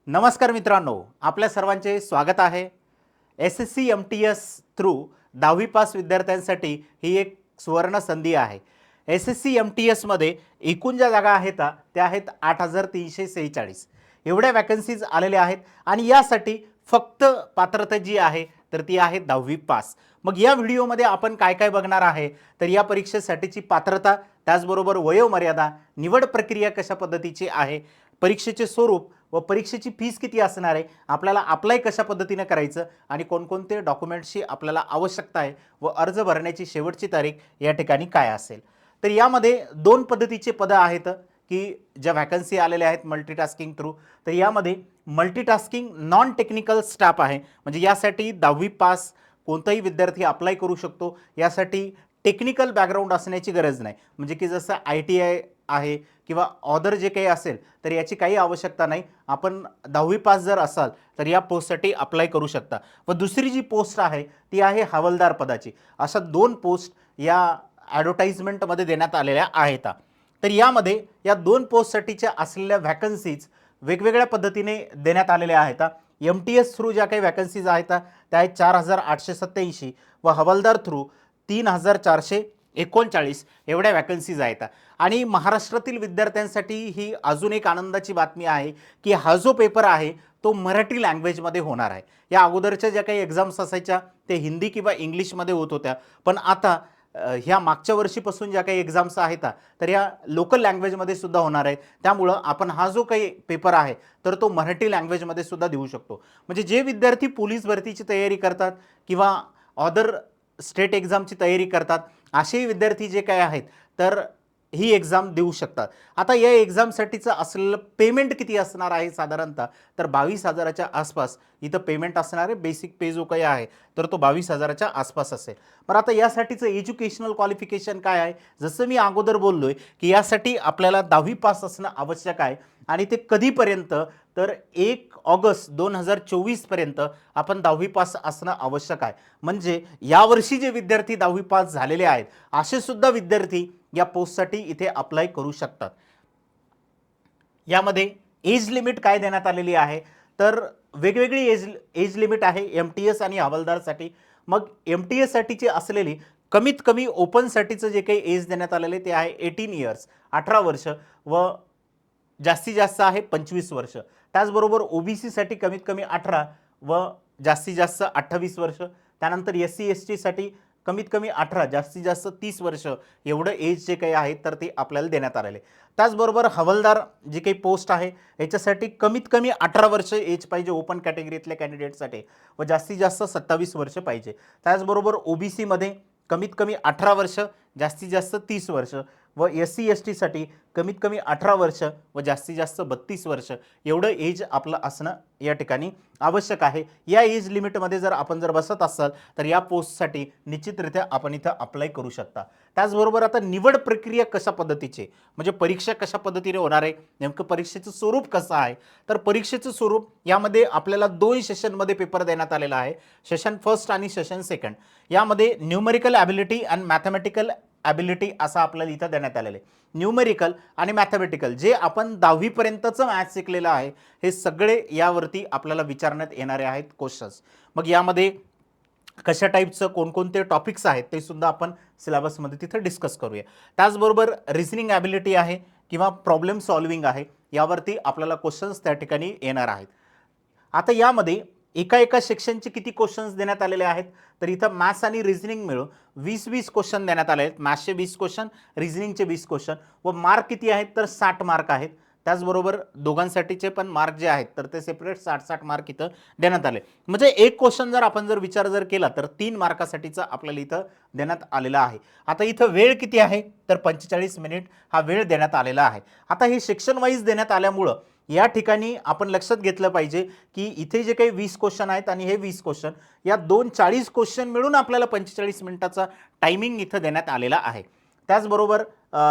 नमस्कार मित्रांनो, आपल्या सर्वांचे स्वागत आहे. SSC MTS थ्रू 10वी पास विद्यार्थ्यांसाठी ही एक सुवर्ण संधी आहे. SSC MTS मध्ये एकूण ज्या जागा आहेत त्या आहेत 8346. एवढ्या वॅकन्सीज आलेल्या आहेत आणि यासाठी फक्त पात्रता जी आहे तर ती आहे 10वी पास. मग या व्हिडिओमध्ये आपण काय काय बघणार आहे तर या परीक्षेसाठीची पात्रता, त्याचबरोबर वयोमर्यादा, निवड प्रक्रिया कशा पद्धतीची आहे, परीक्षेचे स्वरूप व परीक्षेची फीस किती असणार आहे, आपल्याला अप्लाय कशा पद्धतीने करायचं आणि कोणकोणते डॉक्युमेंट्सची आपल्याला आवश्यकता आहे व अर्ज भरण्याची शेवटची तारीख या ठिकाणी काय असेल. तर यामध्ये दोन पद्धतीचे पदं आहेत की ज्या वॅकन्सी आलेल्या आहेत मल्टीटास्किंग थ्रू. तर यामध्ये मल्टीटास्किंग नॉन टेक्निकल स्टाफ आहे, म्हणजे यासाठी 10वी पास कोणताही विद्यार्थी अप्लाय करू शकतो. यासाठी टेक्निकल बॅकग्राऊंड असण्याची गरज नाही, म्हणजे की जसं ITI आहे किंवा ऑदर जे काही असेल तर याची काही आवश्यकता नाही. आपण 10वी पास जर असाल तर या पोस्टसाठी अप्लाय करू शकता. व दुसरी जी पोस्ट आहे ती आहे हवालदार पदाची. अशा दोन पोस्ट या ॲडव्हर्टाइजमेंटमध्ये देण्यात आलेल्या आहेत. तर यामध्ये या दोन पोस्टसाठीच्या असलेल्या व्हॅकन्सीज वेगवेगळ्या पद्धतीने देण्यात आलेल्या आहेत. MTS थ्रू ज्या काही वॅकन्सीज आहेत त्या आहेत 4887 व हवालदार थ्रू 3439 एवढ्या वॅकन्सीज आहेत. आणि महाराष्ट्रातील विद्यार्थ्यांसाठी ही अजून एक आनंदाची बातमी आहे की हा जो पेपर आहे तो मराठी लँग्वेजमध्ये होणार आहे. या अगोदरच्या ज्या काही एक्झाम्स असायच्या ते हिंदी किंवा इंग्लिशमध्ये होत होत्या, पण आता ह्या मागच्या वर्षीपासून ज्या काही एक्झाम्स आहेत तर या लोकल लँग्वेजमध्ये सुद्धा होणार आहे. त्यामुळं आपण हा जो काही पेपर आहे तर तो मराठी लँग्वेजमध्ये सुद्धा देऊ शकतो. म्हणजे जे विद्यार्थी पोलीस भरतीची तयारी करतात किंवा अदर स्टेट एक्झामची तयारी करतात असे विद्यार्थी जे काय आहेत तर ही एक्झाम देऊ शकतात. आता या एक्झामसाठीचं असलेलं पेमेंट किती असणार आहे साधारणतः तर 22,000च्या आसपास इथं पेमेंट असणार आहे. बेसिक पे जो काही आहे तर तो 22,000च्या आसपास असेल. पण आता यासाठीचं एज्युकेशनल क्वालिफिकेशन काय आहे, जसं मी अगोदर बोललोय की यासाठी आपल्याला 10वी पास असणं आवश्यक आहे. आणि ते कधीपर्यंत तर 1 ऑगस्ट 2024 पर्यंत आपण 10वी पास असणं आवश्यक आहे. म्हणजे यावर्षी जे विद्यार्थी 10वी पास झालेले आहेत असे सुद्धा विद्यार्थी या पोस्टसाठी इथे अप्लाय करू शकतात. यामध्ये एज लिमिट काय देण्यात आलेली आहे तर वेगवेगळी एज लिमिट आहे MTS आणि हवालदारसाठी. मग MTS साठीची असलेली कमीत कमी ओपनसाठीचं जे काही एज देण्यात आलेले ते आहे 18 इयर्स 18 वर्ष व जास्तीत जास्त आहे 25 वर्ष. त्याचबरोबर OBC साठी कमीत कमी 18 व जास्तीत जास्त 28 वर्ष. त्यानंतर SC ST साठी कमीत कमी 18 जास्तीत जास्त 30 वर्ष एवढं एज जे काही आहे तर ते आपल्याला देण्यात आलेले. त्याचबरोबर हवालदार जी काही पोस्ट आहे याच्यासाठी कमीत कमी 18 वर्ष एज पाहिजे ओपन कॅटेगरीतल्या कॅन्डिडेटसाठी व जास्तीत जास्त 27 वर्ष पाहिजे. त्याचबरोबर OBC मध्ये कमीत कमी 18 वर्ष जास्तीत जास्त 30 वर्ष व SC ST साठी कमीत कमी 18 वर्ष व जास्तीत जास्त 32 वर्ष एवढं एज आपलं असणं या ठिकाणी आवश्यक आहे. या एज लिमिटमध्ये जर आपण बसत असाल तर या पोस्टसाठी निश्चितरित्या आपण इथं अप्लाय करू शकता. त्याचबरोबर आता निवड प्रक्रिया कशा पद्धतीची, म्हणजे परीक्षा कशा पद्धतीने होणार आहे, नेमकं परीक्षेचं स्वरूप कसं आहे तर परीक्षेचं स्वरूप यामध्ये आपल्याला 2 सेशनमध्ये पेपर देण्यात आलेला आहे. सेशन फर्स्ट आणि सेशन सेकंड. यामध्ये न्यूमेरिकल ॲबिलिटी आणि मॅथमॅटिकल ॲबिलिटी असं आपल्याला इथं देण्यात आलेलं आहे. न्यूमेरिकल आणि मॅथमॅटिकल जे आपण 10वी पर्यंतचं मॅथ्स शिकलेलं आहे हे सगळे यावरती आपल्याला विचारण्यात येणारे आहेत क्वेश्चन्स. मग यामध्ये कशा टाईपचं कोणकोणते टॉपिक्स आहेत ते सुद्धा आपण सिलेबसमध्ये तिथं डिस्कस करूया. त्याचबरोबर रिझनिंग ॲबिलिटी आहे किंवा प्रॉब्लेम सॉल्विंग आहे, यावरती आपल्याला क्वेश्चन्स त्या ठिकाणी येणार आहेत. आता यामध्ये एका एका सेक्शनचे किती क्वेश्चन्स देण्यात आलेले आहेत तर इथं मॅथ्स आणि रिझनिंग मिळून 20-20 क्वेश्चन देण्यात आले आहेत. मॅथ्सचे 20 क्वेश्चन, रिझनिंगचे 20 क्वेश्चन व मार्क किती आहेत तर 60 मार्क आहेत. त्याचबरोबर दोघांसाठीचे पण मार्क जे आहेत तर ते सेपरेट 60-60 मार्क इथं देण्यात आले. म्हणजे एक क्वेश्चन जर आपण विचार केला तर 3 मार्कासाठीचं आपल्याला इथं देण्यात आलेला आहे. आता इथं वेळ किती आहे तर 45 मिनिट हा वेळ देण्यात आलेला आहे. आता हे सेक्शन वाईज देण्यात आल्यामुळं या ठिकाणी आपण लक्षात घेतलं पाहिजे की इथे जे काही 20 क्वेश्चन आहेत आणि हे 20 क्वेश्चन या 40 क्वेश्चन मिळून आपल्याला 45 मिनिटाचा टायमिंग इथं देण्यात आलेला आहे. त्याचबरोबर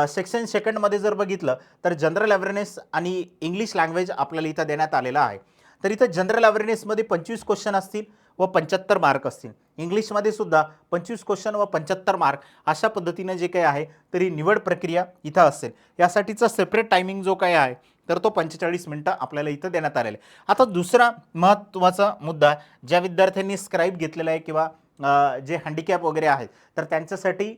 सेक्शन सेकंडमध्ये जर बघितलं तर जनरल अवेअरनेस आणि इंग्लिश लँग्वेज आपल्याला इथं देण्यात आलेला आहे. तर इथं जनरल अवेअरनेसमध्ये 25 क्वेश्चन असतील व 75 मार्क असतील. इंग्लिशमध्ये सुद्धा 25 क्वेश्चन व 75 मार्क अशा पद्धतीने जे काही आहे तरी निवड प्रक्रिया इथं असेल. यासाठीचा सेपरेट टायमिंग जो काही आहे तर तो 45 मिनिटं आपल्याला इथं देण्यात आलेला आहे. आता दुसरा महत्त्वाचा मुद्दा, ज्या विद्यार्थ्यांनी स्क्राईब घेतलेला आहे किंवा जे हँडिकॅप वगैरे आहेत तर त्यांच्यासाठी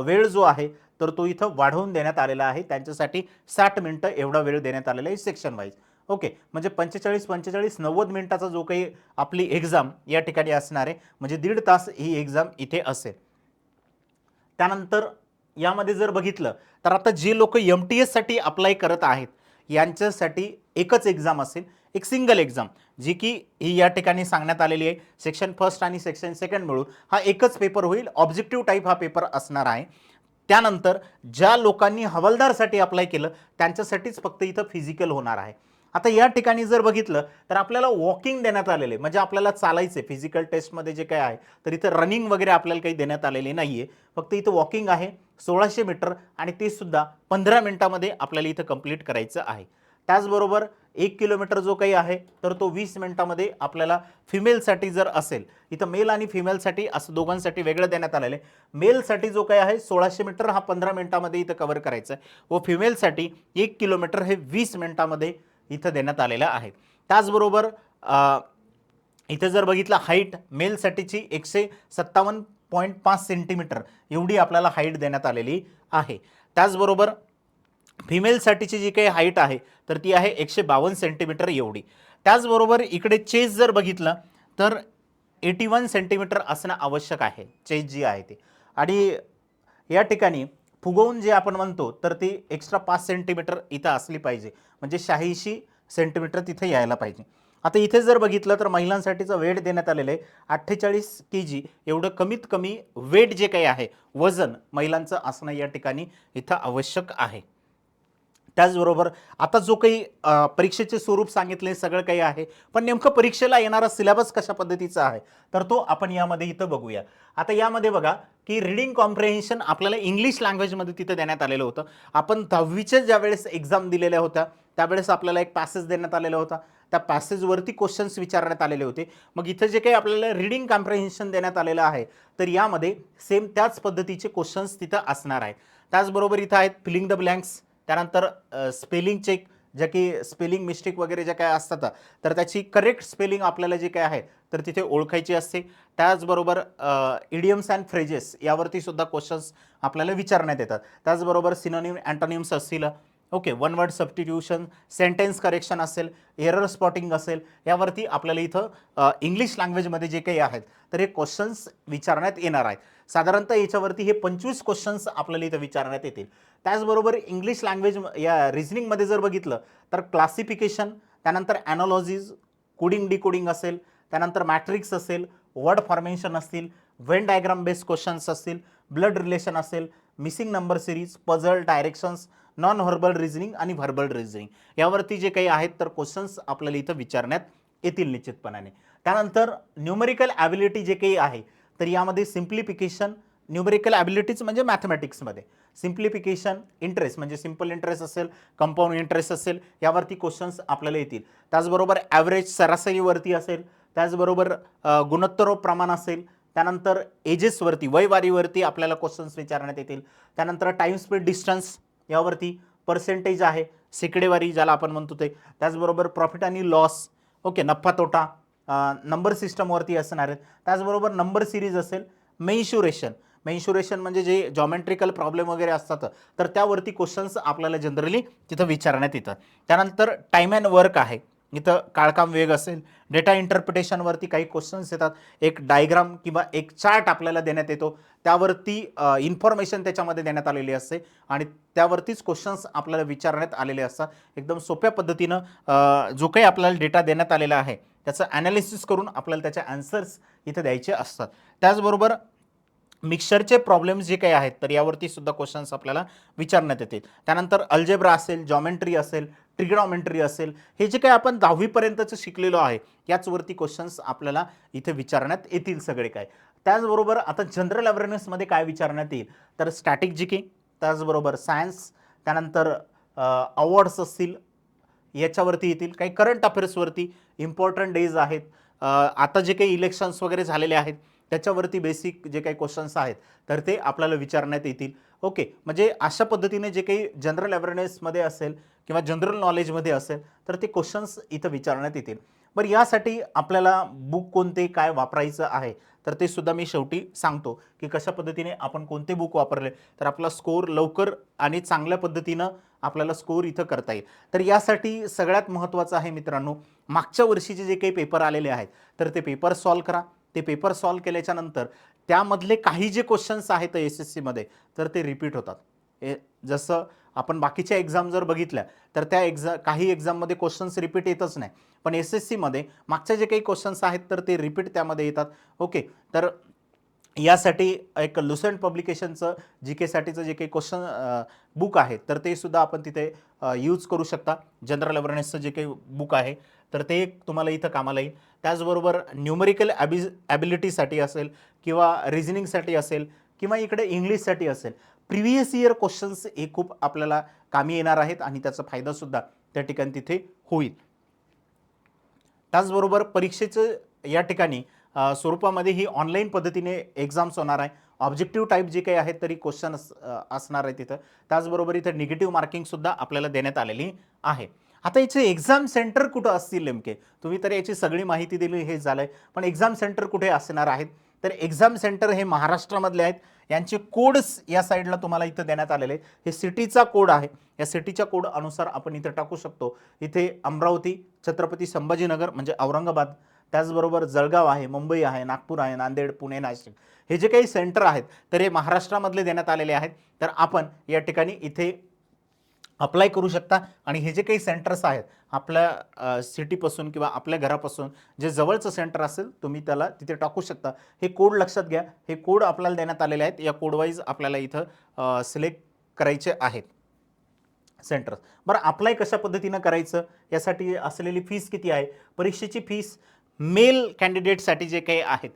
वेळ जो आहे तर तो इथं वाढवून देण्यात आलेला आहे. त्यांच्यासाठी 60 मिनिटं एवढा वेळ देण्यात आलेला आहे सेक्शन वाईज. ओके, म्हणजे 45 90 मिनिटाचा जो काही आपली एक्झाम या ठिकाणी असणार आहे, म्हणजे 1.5 तास ही एक्झाम इथे असेल. त्यानंतर यामध्ये जर बघितलं तर आता जे लोक MTS साठी अप्लाय करत आहेत यांच्यासाठी एकच एक्झाम असेल, एक सिंगल एक्झाम, जी की ही या ठिकाणी सांगण्यात आलेली आहे. सेक्शन फर्स्ट आणि सेक्शन सेकंड मिळून हा एकच पेपर होईल. ऑब्जेक्टिव्ह टाईप हा पेपर असणार आहे. त्यानंतर ज्या लोकांनी हवालदारसाठी अप्लाय केलं त्यांच्यासाठीच फक्त इथं फिजिकल होणार आहे. आता या ठिकाणी जर बघितलं तर आपल्याला वॉकिंग देण्यात आलेले, म्हणजे आपल्याला चालायचे फिजिकल टेस्टमध्ये जे काय आहे, तर इथं रनिंग वगैरे आपल्याला काही देण्यात आलेले नाहीये. फक्त इथं वॉकिंग आहे 1600 मीटर आणि ते सुद्धा 15 मिनिटामध्ये आपल्याला इथं कंप्लीट करायचं आहे. त्याचबरोबर 1 किलोमीटर जो काही आहे तर तो 20 मिनिटामध्ये आपल्याला फिमेलसाठी जर असेल, इथं मेल आणि फिमेलसाठी असं दोघांसाठी वेगळं देण्यात आलेलं आहे. मेलसाठी जो काही आहे 1600 मीटर हा 15 मिनिटामध्ये इथं कव्हर करायचा आहे व फिमेलसाठी 1 किलोमीटर हे 20 मिनिटामध्ये इथं देण्यात आलेलं आहे. त्याचबरोबर इथे जर बघितलं हाईट मेलसाठीची 157.5 सेंटीमीटर एवढी आपल्याला हाईट देण्यात आलेली आहे. त्याचबरोबर फिमेलसाठीची जी काही हाईट आहे तर ती आहे 152 सेंटीमीटर एवढी. त्याचबरोबर इकडे चेस्ट जर बघितलं तर 81 सेंटीमीटर असणं आवश्यक आहे चेस्ट जी आहे ती. आणि या ठिकाणी फुगवून जे आपण म्हणतो तर ती एक्स्ट्रा 5 सेंटीमीटर इथं असली पाहिजे, म्हणजे 86 सेंटीमीटर तिथे यायला पाहिजे. आता इथे जर बघितलं तर महिलांसाठीचं वेट देण्यात आलेलं आहे 48 kg एवढं कमीत कमी वेट जे काही आहे वजन महिलांचं असणं या ठिकाणी इथं आवश्यक आहे. त्याचबरोबर आता जो काही परीक्षेचे स्वरूप सांगितले सगळं काही आहे, पण नेमकं परीक्षेला येणारा सिलेबस कशा पद्धतीचा आहे तर तो आपण यामध्ये इथं बघूया. आता यामध्ये बघा की रीडिंग कॉम्प्रिहेन्शन आपल्याला इंग्लिश लँग्वेजमध्ये तिथं देण्यात आलेलं होतं. आपण 10वीच्या ज्यावेळेस एक्झाम दिलेल्या होत्या त्यावेळेस आपल्याला एक पॅसेज देण्यात आलेला होता. त्या पॅसेजवरती क्वेश्चन्स विचारण्यात आलेले होते. मग इथं जे काही आपल्याला रीडिंग कॉम्प्रिहेन्शन देण्यात आलेलं आहे तर यामध्ये सेम त्याच पद्धतीचे क्वेश्चन्स तिथं असणार आहेत. त्याचबरोबर इथं आहेत फिलिंग द ब्लँक्स, त्यानंतर स्पेलिंग चेक, ज्या की स्पेलिंग मिस्टेक वगैरे ज्या काय असतात तर त्याची करेक्ट स्पेलिंग आपल्याला जे काय आहे तर तिथे ओळखायची असते. त्याचबरोबर इडियम्स अँड फ्रेजेस यावरती सुद्धा क्वेश्चन्स आपल्याला विचारण्यात येतात. त्याचबरोबर सिनोनिम अँटोनिम्स असतील, okay, one word substitution, sentence correction असेल, एरर स्पॉटिंग असेल, यावरती आपल्याला इथं इंग्लिश लँग्वेजमध्ये जे काही आहेत तर हे क्वेश्चन्स विचारण्यात येणार आहेत. साधारणतः याच्यावरती हे 25 क्वेश्चन्स आपल्याला इथं विचारण्यात येतील. त्याचबरोबर इंग्लिश लँग्वेज या रिझनिंगमध्ये जर बघितलं तर क्लासिफिकेशन, त्यानंतर ॲनालॉजीज, कोडिंग डिकोडिंग असेल, त्यानंतर मॅट्रिक्स असेल, वर्ड फॉर्मेशन असतील, व्हेन डायग्राम बेस्ड क्वेश्चन्स असतील, ब्लड रिलेशन असेल, missing number series, puzzle, directions, non verbal reasoning आणि व्हर्बल रिझनिंग यावरती जे काही आहेत तर क्वेश्चन्स आपल्याला इथं विचारण्यात येतील निश्चितपणाने. त्यानंतर न्यूमेरिकल ॲबिलिटी जे काही आहे तर यामध्ये सिम्प्लिफिकेशन, न्यूमेरिकल ॲबिलिटीज म्हणजे मॅथमॅटिक्समध्ये सिम्प्लिफिकेशन, इंटरेस्ट म्हणजे सिम्पल इंटरेस्ट असेल, कंपाऊंड इंटरेस्ट असेल, यावरती क्वेश्चन्स आपल्याला येतील. त्याचबरोबर ॲव्हरेज सरासरीवरती असेल, त्याचबरोबर गुणोत्तर प्रमाण असेल, त्यानंतर एजेसवरती वयवारीवरती आपल्याला क्वेश्चन्स विचारण्यात येतील. त्यानंतर टाईम स्पीड डिस्टन्स यावरती, पर्सेंटेज आहे, शेकडेवारी ज्याला आपण म्हणतो ते, त्याचबरोबर प्रॉफिट आणि लॉस, ओके, नफा तोटा, नंबर सिस्टमवरती असणार आहेत. त्याचबरोबर नंबर सिरीज असेल, मेन्शुरेशन म्हणजे जे जॉमेट्रिकल प्रॉब्लेम वगैरे असतात तर त्यावरती क्वेश्चन्स आपल्याला जनरली तिथं विचारण्यात येतात. त्यानंतर टाईम अँड वर्क आहे, इथं काळकाम वेग असेल, डेटा इंटरप्रिटेशनवरती काही क्वेश्चन्स येतात, एक डायग्राम किंवा एक चार्ट आपल्याला देण्यात येतो, त्यावरती इन्फॉर्मेशन त्याच्यामध्ये देण्यात आलेली असते आणि त्यावरतीच क्वेश्चन्स आपल्याला विचारण्यात आलेले असतात. एकदम सोप्या पद्धतीनं जो काही आपल्याला डेटा देण्यात आलेला आहे त्याचं ॲनालिसिस करून आपल्याला त्याचे आन्सर्स इथं द्यायचे असतात. त्याचबरोबर मिक्सरचे प्रॉब्लेम्स जे काही आहेत तर यावरती सुद्धा क्वेश्चन्स आपल्याला विचारण्यात येतील. त्यानंतर अल्जेब्रा असेल, जॉमेट्री असेल, ट्रिग्नॉमेट्री असेल, हे जे काही आपण 10वीपर्यंतचं शिकलेलो आहे याचवरती क्वेश्चन्स आपल्याला इथे विचारण्यात येतील सगळे काय. त्याचबरोबर आता जनरल अवेअरनेसमध्ये काय विचारण्यात येईल तर स्टॅटिक जीके, त्याचबरोबर सायन्स, त्यानंतर अवॉर्ड्स असतील याच्यावरती येतील, काही करंट अफेअर्सवरती, इम्पॉर्टंट डेज आहेत, आता जे काही इलेक्शन्स वगैरे झालेले आहेत त्याच्यावरती बेसिक जे काही क्वेश्चन्स आहेत तर ते आपल्याला विचारण्यात येतील. ओके, म्हणजे अशा पद्धतीने जे काही जनरल अवेअरनेसमध्ये असेल किंवा जनरल नॉलेजमध्ये असेल तर ते क्वेश्चन्स इथं विचारण्यात येतील. बरं, यासाठी आपल्याला बुक कोणते काय वापरायचं आहे तर ते सुद्धा मी शेवटी सांगतो की कशा पद्धतीने आपण कोणते बुक वापरले तर आपला स्कोअर लवकर आणि चांगल्या पद्धतीनं आपल्याला स्कोअर इथं करता येईल. तर यासाठी सगळ्यात महत्त्वाचं आहे मित्रांनो, मागच्या वर्षीचे जे काही पेपर आलेले आहेत तर ते पेपर सॉल्व करा. ते पेपर सॉल्व केल्याच्या नंतर त्यामधले काही जे क्वेश्चन्स आहेत SSCमध्ये तर ते रिपीट होतात. जसं आपण बाकीच्या एक्झाम जर बघितल्या तर त्या काही एक्झाममध्ये क्वेश्चन्स रिपीट येतच नाही, पण SSCमध्ये मागच्या जे काही क्वेश्चन्स आहेत तर ते रिपीट त्यामध्ये येतात. ओके, तर यासाठी एक लुसेंट पब्लिकेशनचं GK साठीचं जे काही क्वेश्चन बुक आहे तर ते सुद्धा आपण तिथे यूज करू शकता. जनरल अवेअरनेसचं जे काही बुक आहे तर ते तुम्हाला इथं कामाला येईल. त्याचबरोबर न्यूमरिकल ॲबिलिटीसाठी असेल किंवा रिझनिंगसाठी असेल किंवा इकडे इंग्लिशसाठी असेल, प्रिव्हियस इयर क्वेश्चन्स हे खूप आपल्याला कामी येणार आहेत आणि त्याचा फायदासुद्धा त्या ठिकाणी तिथे होईल. त्याचबरोबर परीक्षेचं या ठिकाणी स्वरूपामध्ये ही ऑनलाईन पद्धतीने एक्झाम्स होणार आहे. ऑब्जेक्टिव्ह टाईप जे काही आहेत तरी क्वेश्चन असणार आहे तिथं. त्याचबरोबर इथं निगेटिव्ह मार्किंगसुद्धा आपल्याला देण्यात आलेली आहे. आता याचे एक्झाम सेंटर कुठं असतील नेमके, तुम्ही तर याची सगळी माहिती दिली हे झालंय, पण एक्झाम सेंटर कुठे असणार आहेत तर एक्झाम सेंटर हे महाराष्ट्रामधले आहेत. यांचे कोड्स या साईडला तुम्हाला इथं देण्यात आलेले आहेत. हे सिटीचा कोड आहे, या सिटीच्या कोड अनुसार आपण इथं टाकू शकतो. इथे अमरावती, छत्रपती संभाजीनगर म्हणजे औरंगाबाद, त्याचबरोबर जळगाव आहे, मुंबई आहे, नागपूर आहे, नांदेड, पुणे, नाशिक, हे जे काही सेंटर आहेत तर हे महाराष्ट्रामधले देण्यात आलेले आहेत. तर आपण या ठिकाणी इथे अप्लाय करू शकता आणि हे जे काही सेंटर्स आहेत आपल्या सिटीपासून किंवा आपल्या घरापासून जे जवळचं सेंटर असेल तुम्ही त्याला तिथे टाकू शकता. हे कोड लक्षात घ्या, हे कोड आपल्याला देण्यात आलेले आहेत. या कोडवाईज आपल्याला इथं सिलेक्ट करायचे आहेत सेंटर्स. बरं, अप्लाय कशा पद्धतीनं करायचं, यासाठी असलेली फीस किती आहे? परीक्षेची फीस मेल कॅन्डिडेटसाठी जे काही आहेत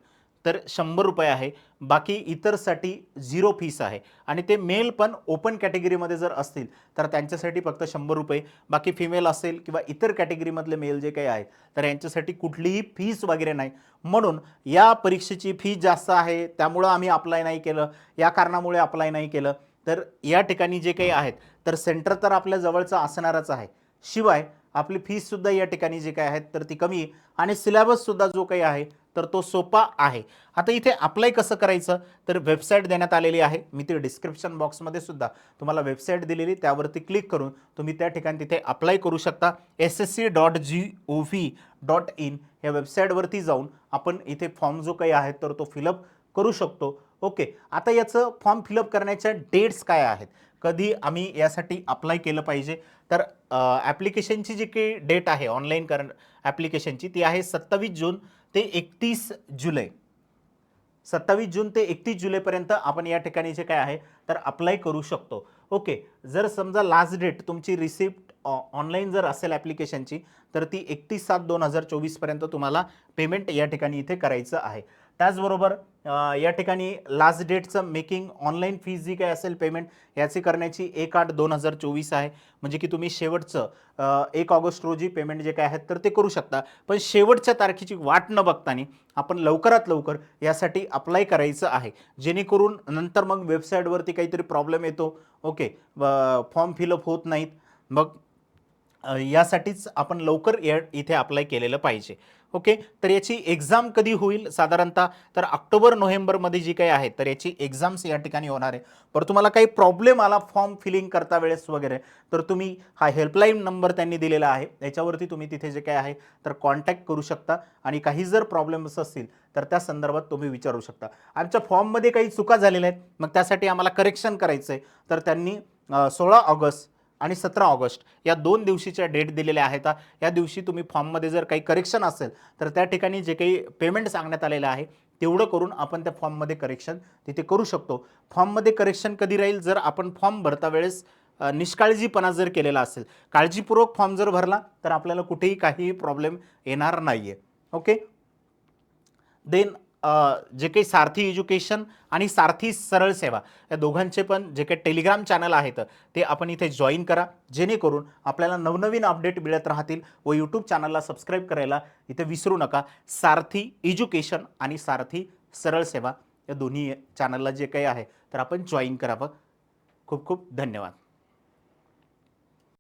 तर 100 रुपये आहे. बाकी इतरसाठी 0 फीस आहे आणि ते मेल पण ओपन कॅटेगरीमध्ये जर असतील तर त्यांच्यासाठी फक्त 100 रुपये. बाकी फिमेल असेल किंवा इतर कॅटेगरीमधले मेल जे काही आहे तर यांच्यासाठी कुठलीही फीस वगैरे नाही. म्हणून या परीक्षेची फीस जास्त आहे त्यामुळं आम्ही अप्लाय नाही केलं, या कारणामुळे अप्लाय नाही केलं. तर या ठिकाणी जे काही आहेत तर सेंटर तर आपल्या जवळचं असणारच आहे, शिवाय आपली फीससुद्धा या ठिकाणी जे काही आहेत तर ती कमी आहे आणि सिलेबससुद्धा जो काही आहे तर तो सोपा आहे. आता इथे अप्लाय कसं करायचं तर वेबसाईट देण्यात आलेली आहे. मी ते डिस्क्रिप्शन बॉक्समध्ये सुद्धा तुम्हाला वेबसाईट दिलेली, त्यावरती क्लिक करून तुम्ही त्या ठिकाणी तिथे अप्लाय करू शकता. ssc.gov.in या वेबसाईटवरती जाऊन आपण इथे फॉर्म जो काही आहे तर तो फिलअप करू शकतो. ओके, आता याचं फॉर्म फिलअप करण्याच्या डेट्स काय आहेत, कधी आम्ही यासाठी अप्लाय केलं पाहिजे तर ॲप्लिकेशनची जी काही डेट आहे ऑनलाईन ॲप्लिकेशनची ती आहे 27 जून ते 31 जुलै. 27 जून ते 31 जुलैपर्यंत आपण या ठिकाणी जे काय आहे तर अप्लाय करू शकतो. ओके, जर समजा लास्ट डेट तुमची रिसिप्ट ऑनलाईन जर असेल ॲप्लिकेशनची तर ती 31/7/2024 पर्यंत तुम्हाला पेमेंट या ठिकाणी इथे करायचं आहे. त्याचबरोबर या ठिकाणी लास्ट डेटचं मेकिंग ऑनलाईन फीस जी काही असेल पेमेंट याची करण्याची 1/8/2024 आहे. म्हणजे की तुम्ही शेवटचं 1 ऑगस्ट रोजी पेमेंट जे काय आहेत तर ते करू शकता. पण शेवटच्या तारखेची वाट न बघताना आपण लवकरात लवकर यासाठी अप्लाय करायचं आहे, जेणेकरून नंतर मग वेबसाईटवरती काहीतरी प्रॉब्लेम येतो. ओके, फॉर्म फिलअप होत नाहीत, मग यासाठीच आपण लवकर इथे अप्लाय केलेलं पाहिजे. ओके, तर याची एक्झाम कधी होईल साधारणतः तर ऑक्टोबर-नोव्हेंबरमध्ये जी काही आहे तर याची एक्झाम्स या ठिकाणी होणार आहे. पण तुम्हाला काही प्रॉब्लेम आला फॉर्म फिलिंग करता वेळेस वगैरे तर तुम्ही हा हेल्पलाईन नंबर त्यांनी दिलेला आहे, याच्यावरती तुम्ही तिथे जे काय आहे तर कॉन्टॅक्ट करू शकता आणि काही जर प्रॉब्लेम्स असतील तर त्या संदर्भात तुम्ही विचारू शकता. आमच्या फॉर्ममध्ये काही चुका झालेल्या आहेत, मग त्यासाठी आम्हाला करेक्शन करायचं आहे तर त्यांनी 16 ऑगस्ट आणि 17 ऑगस्ट या 2 दिवशीच्या डेट दिलेल्या आहेत. या दिवशी तुम्ही फॉर्ममध्ये जर काही करेक्शन असेल तर त्या ठिकाणी जे काही पेमेंट सांगण्यात आलेलं आहे तेवढं करून आपण त्या फॉर्ममध्ये करेक्शन तिथे करू शकतो. फॉर्ममध्ये करेक्शन कधी राहील जर आपण फॉर्म भरता वेळेस निष्काळजीपणा जर केलेला असेल, काळजीपूर्वक फॉर्म जर भरला तर आपल्याला कुठेही काही प्रॉब्लेम येणार नाही आहे. ओके, देन जे काही सारथी एज्युकेशन आणि सारथी सरळ सेवा या दोघांचे पण जे काही टेलिग्राम चॅनल आहेत ते आपण इथे जॉईन करा, जेणेकरून आपल्याला नवनवीन अपडेट मिळत राहतील. व यूट्यूब चॅनलला सबस्क्राईब करायला इथे विसरू नका. सारथी एज्युकेशन आणि सारथी सरळ सेवा या दोन्ही चॅनलला जे काही आहे तर आपण जॉईन करावं. खूप खूप धन्यवाद.